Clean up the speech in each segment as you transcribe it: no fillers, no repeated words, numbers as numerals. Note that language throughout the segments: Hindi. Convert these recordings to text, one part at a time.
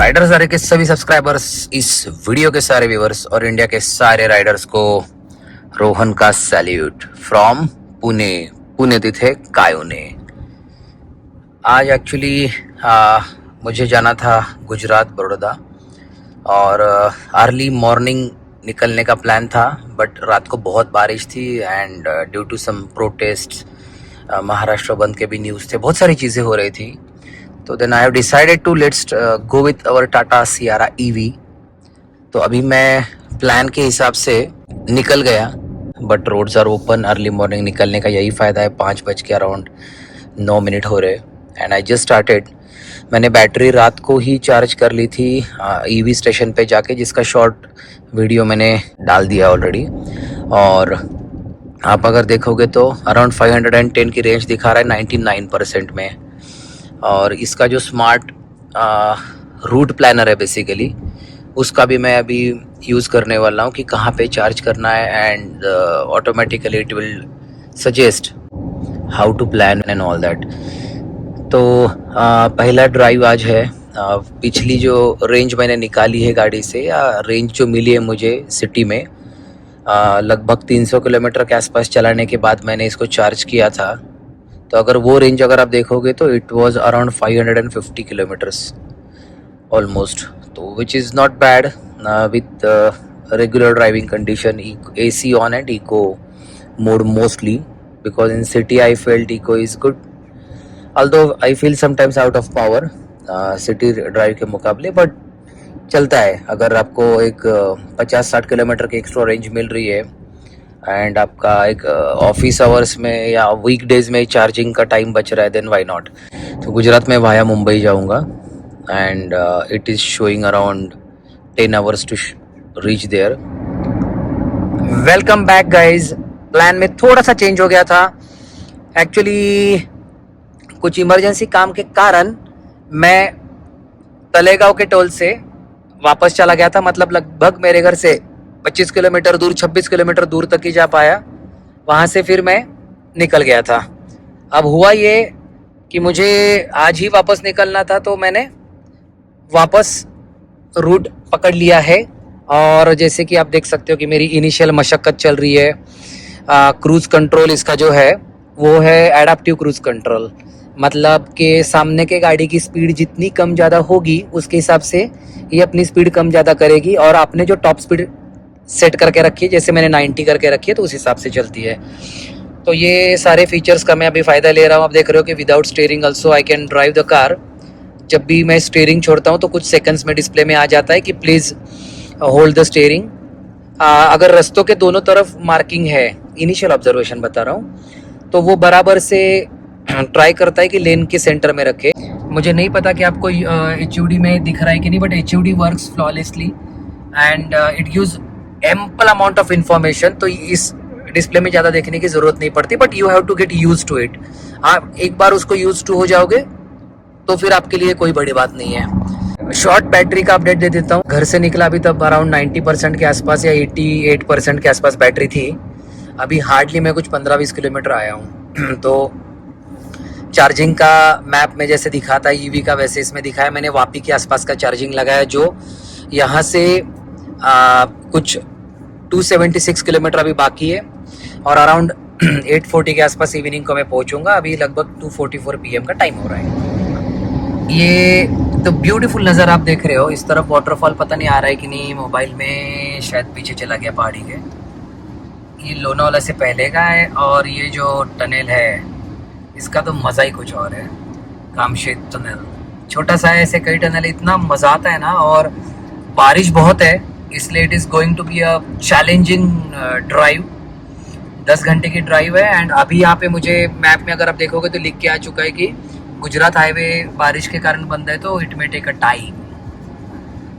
राइडर्स आरे के सभी सब्सक्राइबर्स, इस वीडियो के सारे व्यूअर्स और इंडिया के सारे राइडर्स को रोहन का सैल्यूट फ्रॉम पुणे। पुणे तिथे कायोने। आज एक्चुअली मुझे जाना था गुजरात बड़ौदा और अर्ली मॉर्निंग निकलने का प्लान था, बट रात को बहुत बारिश थी and due to some protest Maharashtra bandh के भी न्यूज़ थे, बहुत सारी चीज़ें हो रही थी। तो then I have decided to let's go with our Tata Sierra EV. तो अभी मैं प्लान के हिसाब से निकल गया, but roads are open. Early morning निकलने का यही फ़ायदा है। 5 बज के अराउंड 9 मिनट हो रहे एंड आई जस्ट स्टार्टेड। मैंने बैटरी रात को ही चार्ज कर ली थी ईवी स्टेशन पे जाके, जिसका शॉर्ट वीडियो मैंने डाल दिया ऑलरेडी। और आप अगर देखोगे तो अराउंड 510 की रेंज दिखा रहा है 99% में। और इसका जो स्मार्ट रूट प्लानर है बेसिकली, उसका भी मैं अभी यूज़ करने वाला हूँ कि कहाँ पे चार्ज करना है and automatically it will suggest how to plan and all that. तो पहला ड्राइव आज है। पिछली जो रेंज मैंने निकाली है गाड़ी से, या रेंज जो मिली है मुझे सिटी में, लगभग 300 किलोमीटर के आसपास चलाने के बाद मैंने इसको चार्ज किया था। तो अगर वो रेंज अगर आप देखोगे तो it was around 550 kilometres almost. तो which is not bad with regular driving condition, AC on and eco mode mostly, because in city I felt eco is good, although I feel sometimes out of power city drive के मुकाबले, बट चलता है। अगर आपको एक 50-60 किलोमीटर की एक्स्ट्रा रेंज मिल रही है एंड आपका एक ऑफिस आवर्स में या वीक डेज में चार्जिंग का टाइम बच रहा है, देन व्हाई नॉट। तो गुजरात में वाया मुंबई जाऊंगा and it is showing around 10 hours to reach there. Welcome back guys. Plan में थोड़ा सा चेंज हो गया था एक्चुअली। कुछ इमरजेंसी काम के कारण मैं तलेगांव के टोल से वापस चला गया था। मतलब लगभग मेरे घर से 25 किलोमीटर दूर, 26 किलोमीटर दूर तक ही जा पाया। वहाँ से फिर मैं निकल गया था। अब हुआ ये कि मुझे आज ही वापस निकलना था, तो मैंने वापस रूट पकड़ लिया है। और जैसे कि आप देख सकते हो कि मेरी इनिशियल मशक्क़त चल रही है। क्रूज़ कंट्रोल इसका जो है वो है एडाप्टिव क्रूज़ कंट्रोल, मतलब कि सामने के गाड़ी की स्पीड जितनी कम ज़्यादा होगी उसके हिसाब से ये अपनी स्पीड कम ज़्यादा करेगी। और आपने जो टॉप स्पीड सेट करके रखी है, जैसे मैंने 90 करके रखी है, तो उस हिसाब से चलती है। तो ये सारे फीचर्स का मैं अभी फ़ायदा ले रहा हूँ। आप देख रहे हो कि without steering also I can drive the car. जब भी मैं स्टीयरिंग छोड़ता हूँ तो कुछ सेकंड्स में डिस्प्ले में आ जाता है कि प्लीज़ होल्ड द स्टीयरिंग। अगर रस्तों के दोनों तरफ मार्किंग है, इनिशियल ऑब्जर्वेशन बता रहा हूँ, तो वो बराबर से ट्राई करता है कि लेन के सेंटर में रखे। मुझे नहीं पता कि आपको HUD में दिख रहा है कि नहीं, but HUD works flawlessly and it gives ample amount of information. तो इस डिस्प्ले में ज़्यादा देखने की ज़रूरत नहीं पड़ती, but you have to get used to it. आप एक बार उसको यूज टू हो जाओगे तो फिर आपके लिए कोई बड़ी बात नहीं है। शॉर्ट बैटरी का अपडेट दे देता हूँ। घर से निकला अभी तब अराउंड 90% के आसपास या 88% के आसपास बैटरी थी। अभी हार्डली मैं कुछ 15-20 किलोमीटर आया हूँ। तो चार्जिंग का मैप में जैसे दिखाता है ईवी का, वैसे इसमें दिखाया। मैंने वापी के आसपास का चार्जिंग लगाया, जो यहाँ से कुछ 276 किलोमीटर अभी बाकी है और अराउंड 8:40 के आसपास इवनिंग को मैं पहुँचूँगा। अभी लगभग 2:44 PM का टाइम हो रहा है। ये तो ब्यूटीफुल नज़र आप देख रहे हो। इस तरफ वाटरफॉल पता नहीं आ रहा है कि नहीं, मोबाइल में शायद पीछे चला गया पहाड़ी के। ये लोनावाला से पहले का है और ये जो टनल है इसका तो मज़ा ही कुछ और है। कामशेत टनल छोटा सा है, ऐसे कई टनल, इतना मज़ा आता है ना। और बारिश बहुत है, इसलिए it is going to be a challenging drive. 10 घंटे की ड्राइव है एंड अभी यहाँ पे मुझे मैप में अगर आप देखोगे तो लिख के आ चुका है कि गुजरात हाईवे बारिश के कारण बंद है, तो it may take a time.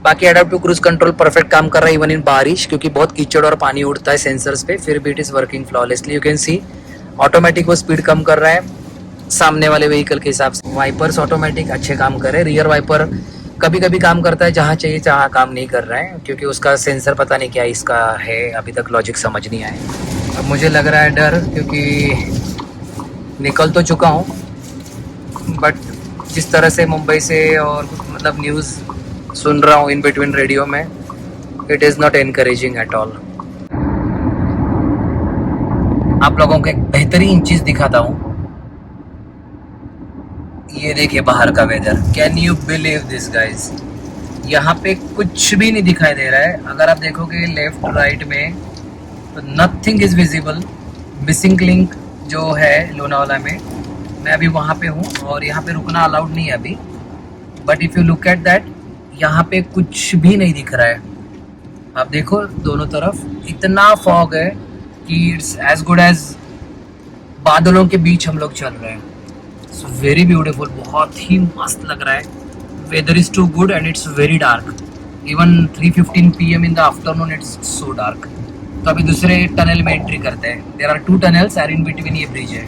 बाकी एडाप्टिव क्रूज कंट्रोल परफेक्ट काम कर रहा है इवन इन बारिश, क्योंकि बहुत कीचड़ और पानी उड़ता है सेंसर्स पे, फिर भी it is working flawlessly. You can see automatic वो स्पीड कम कर रहा है सामने वाले व्हीकल के हिसाब से। वाइपर्स ऑटोमेटिक अच्छे काम कर रहे हैं। रियर वाइपर कभी कभी काम करता है जहाँ चाहिए जहाँ काम नहीं कर रहा है, क्योंकि उसका सेंसर पता नहीं क्या इसका है, अभी तक लॉजिक समझ नहीं आया। अब मुझे लग रहा है डर, क्योंकि निकल तो चुका हूँ, बट जिस तरह से मुंबई से और मतलब न्यूज़ सुन रहा हूँ इन बिटवीन रेडियो में, it is not encouraging at all. आप लोगों को एक बेहतरीन चीज़ दिखाता हूँ, ये देखिए बाहर का weather. Can you believe this guys? यहाँ पे कुछ भी नहीं दिखाई दे रहा है। अगर आप देखोगे लेफ्ट राइट में तो nothing is visible. Missing link जो है लोनावाला में, मैं अभी वहाँ पे हूँ और यहाँ पे रुकना अलाउड नहीं है अभी। But if you look at that, यहाँ पे कुछ भी नहीं दिख रहा है। आप देखो दोनों तरफ इतना फॉग है कि इट्स एज गुड एज बादलों के बीच हम लोग चल रहे हैं। सो वेरी ब्यूटीफुल, बहुत ही मस्त लग रहा है। Weather is too good and it's very dark. Even 3:15 PM in the afternoon it's so dark. तो अभी दूसरे टनल में एंट्री करते हैं। There are 2 tunnels and in between ये ब्रिज है।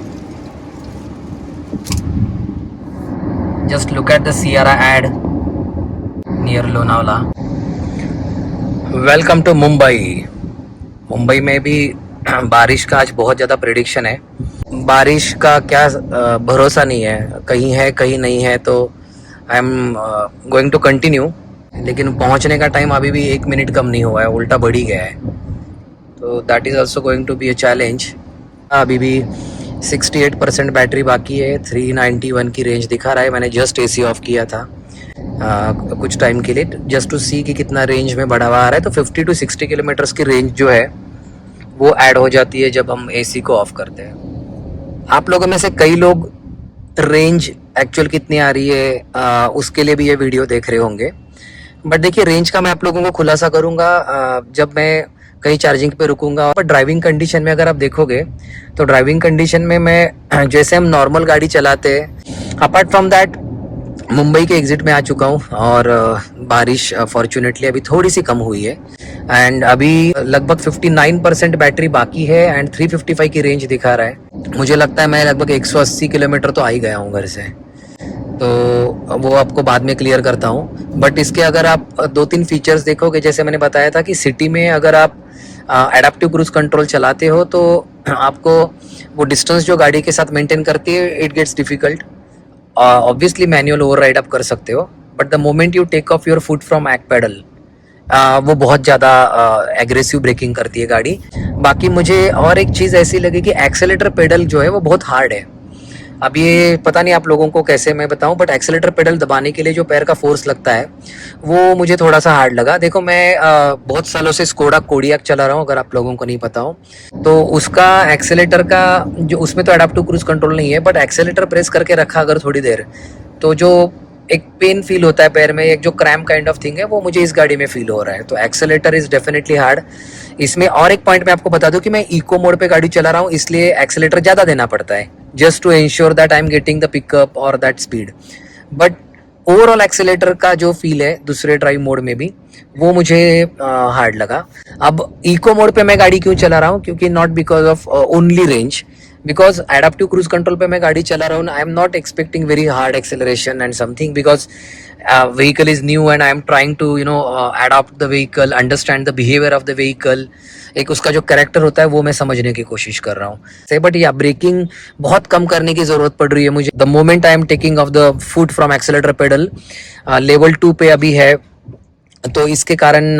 Just look at the Sierra ad near Lonavala. Welcome to Mumbai. Mumbai में भी बारिश का आज बहुत ज़्यादा प्रेडिक्शन है। बारिश का क्या भरोसा नहीं है, कहीं है कहीं नहीं है। तो I am going to continue, लेकिन पहुंचने का टाइम अभी भी 1 मिनट कम नहीं हुआ है, उल्टा बढ़ ही गया है। तो that is also going to be a challenge. अभी भी 68% बैटरी बाकी है। 391 की रेंज दिखा रहा है। मैंने जस्ट AC ऑफ किया था कुछ टाइम के लिए, जस्ट टू सी कि कितना रेंज में बढ़ावा आ रहा है। तो 50 to 60 किलोमीटर्स की रेंज जो है वो ऐड हो जाती है जब हम AC को ऑफ करते हैं। आप लोगों में से कई लोग रेंज एक्चुअल कितनी आ रही है उसके लिए भी ये वीडियो देख रहे होंगे। बट देखिए, रेंज का मैं आप लोगों को खुलासा करूंगा जब मैं कहीं चार्जिंग पे रुकूंगा। पर ड्राइविंग कंडीशन में अगर आप देखोगे तो ड्राइविंग कंडीशन में मैं जैसे हम नॉर्मल गाड़ी चलाते हैं, अपार्ट फ्रॉम दैट मुंबई के एग्जिट में आ चुका हूँ और बारिश फॉर्चुनेटली अभी थोड़ी सी कम हुई है एंड अभी लगभग 59% बैटरी बाकी है एंड 355 की रेंज दिखा रहा है। मुझे लगता है मैं लगभग 180 किलोमीटर तो आ ही गया हूँ घर से, तो वो आपको बाद में क्लियर करता हूँ। बट इसके अगर आप 2-3 फीचर्स देखोगे, जैसे मैंने बताया था कि सिटी में अगर आप एडाप्टिव क्रूज कंट्रोल चलाते हो तो आपको वो डिस्टेंस जो गाड़ी के साथ मेंटेन करती है, it gets difficult. Obviously manual override आप कर सकते हो, but the moment you take off your foot from act pedal वो बहुत ज़्यादा एग्रेसिव ब्रेकिंग करती है गाड़ी। बाकी मुझे और एक चीज़ ऐसी लगी कि एक्सेलेटर पेडल जो है वो बहुत हार्ड है। अब ये पता नहीं आप लोगों को कैसे मैं बताऊं, बट एक्सेलेटर पेडल दबाने के लिए जो पैर का फोर्स लगता है वो मुझे थोड़ा सा हार्ड लगा। देखो, मैं बहुत सालों से स्कोडा कोडियाक चला रहा हूँ, अगर आप लोगों को नहीं पता हो तो उसका एक्सेलेटर का जो, उसमें तो एडाप्टिव क्रूज कंट्रोल नहीं है, बट एक्सेलेटर प्रेस करके रखा अगर थोड़ी देर, तो जो एक पेन फील होता है पैर में, एक जो क्रैम्प काइंड ऑफ थिंग है, वो मुझे इस गाड़ी में फील हो रहा है। तो एक्सेलेटर इज डेफिनेटली हार्ड। इसमें और एक पॉइंट मैं आपको बता दूं कि मैं इको मोड पे गाड़ी चला रहा हूँ, इसलिए एक्सेलेटर ज़्यादा देना पड़ता है just to ensure that I am getting the pickup और that speed. But overall accelerator का जो फील है दूसरे ड्राइव मोड में भी, वो मुझे हार्ड लगा। अब इको मोड पे मैं गाड़ी क्यों चला रहा हूँ, क्योंकि not because of only range, because adaptive cruise control पे मैं गाड़ी चला रहा हूँ। I am not expecting very hard acceleration and something, because vehicle is new and I am trying to adapt the vehicle, understand the behavior of the vehicle। एक उसका जो कैरेक्टर होता है वो मैं समझने की कोशिश कर रहा हूँ। बट या ब्रेकिंग बहुत कम करने की जरूरत पड़ रही है मुझे। The moment I am taking off the foot from accelerator pedal, level 2 पे अभी है, तो इसके कारण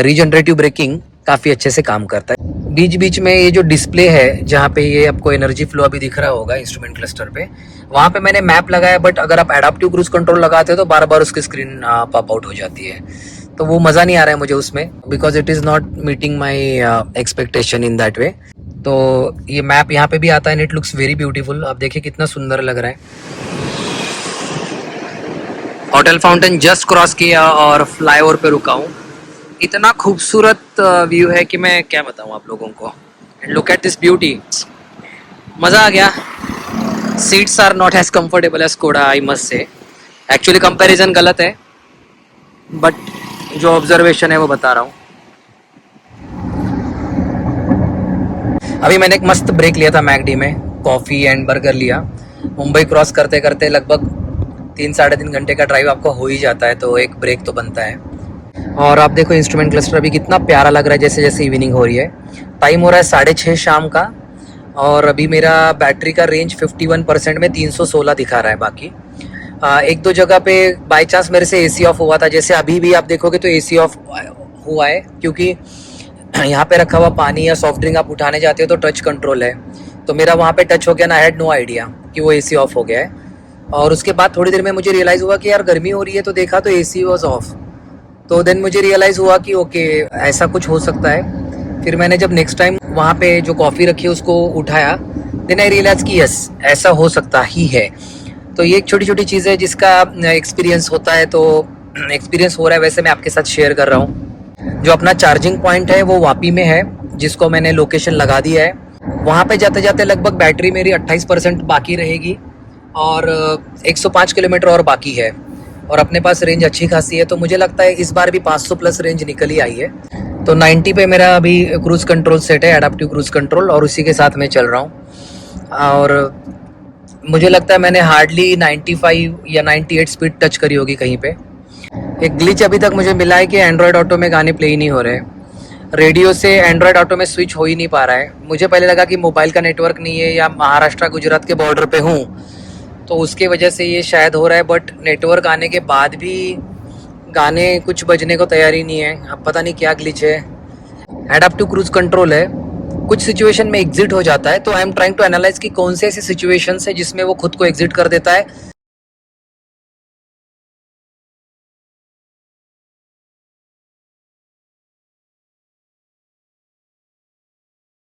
रीजनरेटिव ब्रेकिंग काफ़ी अच्छे से काम करता है। बीच बीच में ये जो डिस्प्ले है जहाँ पे ये आपको एनर्जी फ्लो अभी दिख रहा होगा इंस्ट्रूमेंट क्लस्टर पे, वहाँ पे मैंने मैप लगाया। बट अगर आप एडाप्टिव क्रूज कंट्रोल लगाते हो तो बार बार उसकी स्क्रीन पॉप आउट हो जाती है, तो वो मज़ा नहीं आ रहा है मुझे उसमें, because it is not meeting my expectation in that way. तो ये मैप यहाँ पे भी आता है and it looks very beautiful. आप देखिए कितना सुंदर लग रहा है। होटल फाउंटेन जस्ट क्रॉस किया और फ्लाईओवर पे रुका हूँ। इतना खूबसूरत व्यू है कि मैं क्या बताऊँ आप लोगों को। लुक एट दिस ब्यूटी, मज़ा आ गया। Seats are not as comfortable as Skoda, I must say. Actually comparison गलत है, बट जो ऑब्जर्वेशन है वो बता रहा हूँ। अभी मैंने एक मस्त ब्रेक लिया था मैकडी में, कॉफ़ी एंड बर्गर लिया। मुंबई क्रॉस करते करते लगभग 3-3.5 घंटे का ड्राइव आपको हो ही जाता है, तो एक ब्रेक तो बनता है। और आप देखो इंस्ट्रूमेंट क्लस्टर अभी कितना प्यारा लग रहा है, जैसे जैसे इवनिंग हो रही है। टाइम हो रहा है 6:30 शाम का और अभी मेरा बैटरी का रेंज 51% में 316 दिखा रहा है बाकी। एक दो जगह पे बाय चांस मेरे से एसी ऑफ हुआ था, जैसे अभी भी आप देखोगे तो एसी ऑफ हुआ है, क्योंकि यहाँ पे रखा हुआ पानी या सॉफ्ट ड्रिंक आप उठाने जाते हो तो टच कंट्रोल है, तो मेरा वहाँ पे टच हो गया ना, आई हैड नो आइडिया कि वो एसी ऑफ हो गया है। और उसके बाद थोड़ी देर में मुझे रियलाइज़ हुआ कि यार गर्मी हो रही है, तो देखा तो एसी वॉज ऑफ। तो देन मुझे रियलाइज़ हुआ कि ओके ऐसा कुछ हो सकता है। फिर मैंने जब नेक्स्ट टाइम वहाँ पे जो कॉफ़ी रखी उसको उठाया, देन आई रियलाइज़ कि यस ऐसा हो सकता ही है। तो ये एक छोटी छोटी चीज़ है जिसका एक्सपीरियंस होता है, तो एक्सपीरियंस हो रहा है वैसे मैं आपके साथ शेयर कर रहा हूँ। जो अपना चार्जिंग पॉइंट है वो वापी में है, जिसको मैंने लोकेशन लगा दिया है। वहाँ पे जाते जाते लगभग बैटरी मेरी 28% बाकी रहेगी और 105 किलोमीटर और बाकी है, और अपने पास रेंज अच्छी खासी है, तो मुझे लगता है इस बार भी 500 प्लस रेंज निकल ही आई है। तो 90 पे मेरा अभी क्रूज़ कंट्रोल सेट है, एडाप्टिव क्रूज़ कंट्रोल, और उसी के साथ मैं चल रहा हूँ। और मुझे लगता है मैंने हार्डली 95 या 98 स्पीड टच करी होगी कहीं पे। एक ग्लिच अभी तक मुझे मिला है कि एंड्रॉयड ऑटो में गाने प्ले ही नहीं हो रहे, रेडियो से एंड्रॉयड ऑटो में स्विच हो ही नहीं पा रहा है। मुझे पहले लगा कि मोबाइल का नेटवर्क नहीं है या महाराष्ट्र गुजरात के बॉर्डर पे हूँ तो उसके वजह से ये शायद हो रहा है, बट नेटवर्क आने के बाद भी गाने कुछ बजने को तैयार ही नहीं है। अब पता नहीं क्या ग्लिच है। एडाप्टिव क्रूज कंट्रोल है, कुछ सिचुएशन में एग्जिट हो जाता है, तो I am trying to analyse कि कौन से ऐसे सिचुएशंस है जिसमें वो खुद को एग्जिट कर देता है